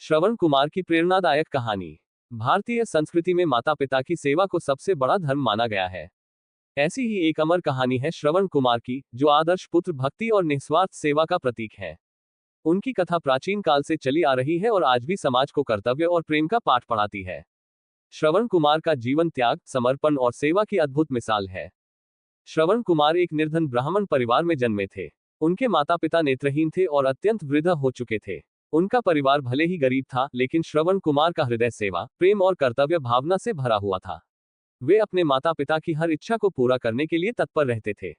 श्रवण कुमार की प्रेरणादायक कहानी। भारतीय संस्कृति में माता पिता की सेवा को सबसे बड़ा धर्म माना गया है। ऐसी ही एक अमर कहानी है श्रवण कुमार की, जो आदर्श पुत्र भक्ति और निस्वार्थ सेवा का प्रतीक है। उनकी कथा प्राचीन काल से चली आ रही है और आज भी समाज को कर्तव्य और प्रेम का पाठ पढ़ाती है। श्रवण कुमार का जीवन त्याग, समर्पण और सेवा की अद्भुत मिसाल है। श्रवण कुमार एक निर्धन ब्राह्मण परिवार में जन्मे थे। उनके माता पिता नेत्रहीन थे और अत्यंत वृद्ध हो चुके थे। उनका परिवार भले ही गरीब था, लेकिन श्रवण कुमार का हृदय सेवा, प्रेम और कर्तव्य भावना से भरा हुआ था। वे अपने माता पिता की हर इच्छा को पूरा करने के लिए तत्पर रहते थे।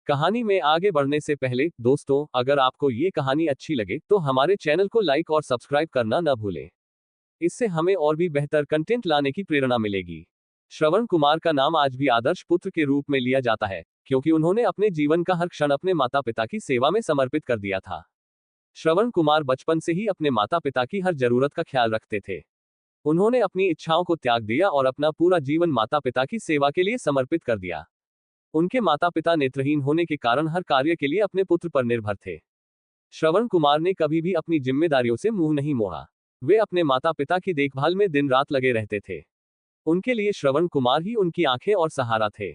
कहानी में आगे बढ़ने से पहले दोस्तों, अगर आपको ये कहानी अच्छी लगे तो हमारे चैनल को लाइक और सब्सक्राइब करना न भूलें। इससे हमें और भी बेहतर कंटेंट लाने की प्रेरणा मिलेगी। श्रवण कुमार का नाम आज भी आदर्श पुत्र के रूप में लिया जाता है, क्योंकि उन्होंने अपने जीवन का हर क्षण अपने माता पिता की सेवा में समर्पित कर दिया था। श्रवण कुमार बचपन से ही अपने माता पिता की हर जरूरत का ख्याल रखते थे। उन्होंने अपनी इच्छाओं को त्याग दिया और अपना पूरा जीवन माता पिता की सेवा के लिए समर्पित कर दिया। उनके माता पिता नेत्रहीन होने के कारण हर कार्य के लिए अपने पुत्र पर निर्भर थे। श्रवण कुमार ने कभी भी अपनी जिम्मेदारियों से मुंह नहीं मोड़ा। वे अपने माता पिता की देखभाल में दिन रात लगे रहते थे। उनके लिए श्रवण कुमार ही उनकी आंखें और सहारा थे।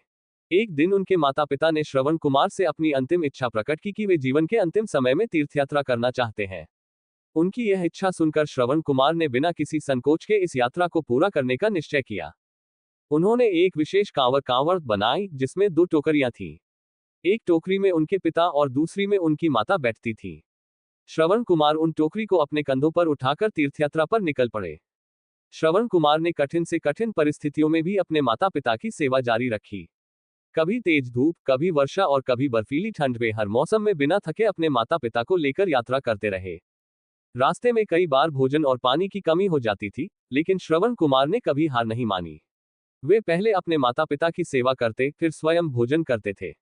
एक दिन उनके माता पिता ने श्रवण कुमार से अपनी अंतिम इच्छा प्रकट की कि वे जीवन के अंतिम समय में तीर्थयात्रा करना चाहते हैं। उनकी यह इच्छा सुनकर श्रवण कुमार ने बिना किसी संकोच के इस यात्रा को पूरा करने का निश्चय किया। उन्होंने एक विशेष कांवड़ बनाई, जिसमें 2 टोकरियां थीं। एक टोकरी में उनके पिता और दूसरी में उनकी माता बैठती थी। श्रवण कुमार उन टोकरी को अपने कंधों पर उठाकर तीर्थयात्रा पर निकल पड़े। श्रवण कुमार ने कठिन से कठिन परिस्थितियों में भी अपने माता पिता की सेवा जारी रखी। कभी तेज धूप, कभी वर्षा और कभी बर्फीली ठंड में हर मौसम में बिना थके अपने माता पिता को लेकर यात्रा करते रहे। रास्ते में कई बार भोजन और पानी की कमी हो जाती थी, लेकिन श्रवण कुमार ने कभी हार नहीं मानी। वे पहले अपने माता पिता की सेवा करते, फिर स्वयं भोजन करते थे।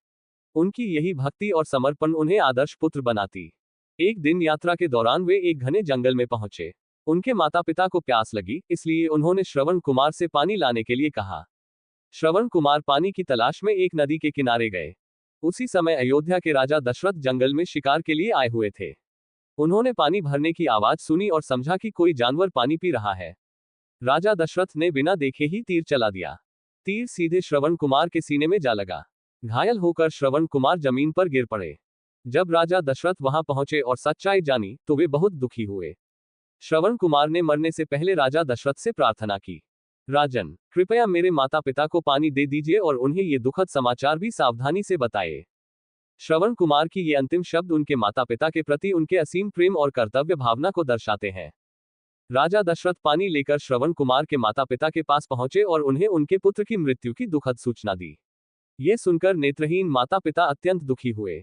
उनकी यही भक्ति और समर्पण उन्हें आदर्श पुत्र बनाती। एक दिन यात्रा के दौरान वे एक घने जंगल में पहुंचे। उनके माता पिता को प्यास लगी, इसलिए उन्होंने श्रवण कुमार से पानी लाने के लिए कहा। श्रवण कुमार पानी की तलाश में एक नदी के किनारे गए। उसी समय अयोध्या के राजा दशरथ जंगल में शिकार के लिए आए हुए थे। उन्होंने पानी भरने की आवाज सुनी और समझा कि कोई जानवर पानी पी रहा है। राजा दशरथ ने बिना देखे ही तीर चला दिया। तीर सीधे श्रवण कुमार के सीने में जा लगा। घायल होकर श्रवण कुमार जमीन पर गिर पड़े। जब राजा दशरथ वहां पहुंचे और सच्चाई जानी, तो वे बहुत दुखी हुए। श्रवण कुमार ने मरने से पहले राजा दशरथ से प्रार्थना की, राजन, कृपया मेरे माता पिता को पानी दे दीजिए और उन्हें ये दुखद समाचार भी सावधानी से बताएं। श्रवण कुमार की ये अंतिम शब्द उनके माता पिता के प्रति उनके असीम प्रेम और कर्तव्य भावना को दर्शाते हैं। राजा दशरथ पानी लेकर श्रवण कुमार के माता पिता के पास पहुंचे और उन्हें उनके पुत्र की मृत्यु की दुखद सूचना दी। ये सुनकर नेत्रहीन माता पिता अत्यंत दुखी हुए।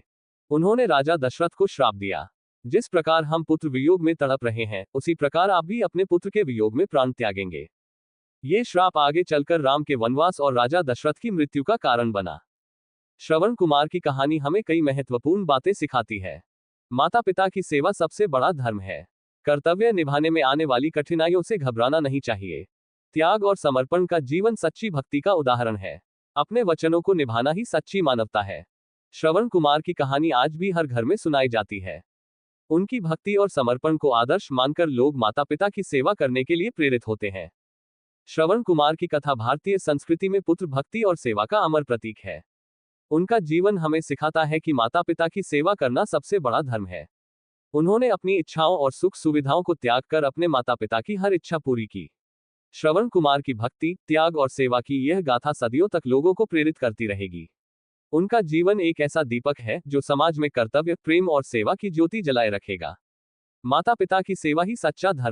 उन्होंने राजा दशरथ को श्राप दिया, जिस प्रकार हम पुत्र वियोग में तड़प रहे हैं, उसी प्रकार आप भी अपने पुत्र के वियोग में प्राण त्यागेंगे। ये श्राप आगे चलकर राम के वनवास और राजा दशरथ की मृत्यु का कारण बना। श्रवण कुमार की कहानी हमें कई महत्वपूर्ण बातें सिखाती है। माता पिता की सेवा सबसे बड़ा धर्म है। कर्तव्य निभाने में आने वाली कठिनाइयों से घबराना नहीं चाहिए। त्याग और समर्पण का जीवन सच्ची भक्ति का उदाहरण है। अपने वचनों को निभाना ही सच्ची मानवता है। श्रवण कुमार की कहानी आज भी हर घर में सुनाई जाती है। उनकी भक्ति और समर्पण को आदर्श मानकर लोग माता पिता की सेवा करने के लिए प्रेरित होते हैं। श्रवण कुमार की कथा भारतीय संस्कृति में पुत्र भक्ति और सेवा का अमर प्रतीक है। उनका जीवन हमें सिखाता है कि माता पिता की सेवा करना सबसे बड़ा धर्म है। उन्होंने अपनी इच्छाओं और सुख सुविधाओं को त्याग कर अपने माता पिता की हर इच्छा पूरी की। श्रवण कुमार की भक्ति, त्याग और सेवा की यह गाथा सदियों तक लोगों को प्रेरित करती रहेगी। उनका जीवन एक ऐसा दीपक है जो समाज में कर्तव्य, प्रेम और सेवा की ज्योति जलाए रखेगा। माता पिता की सेवा ही सच्चा धर्म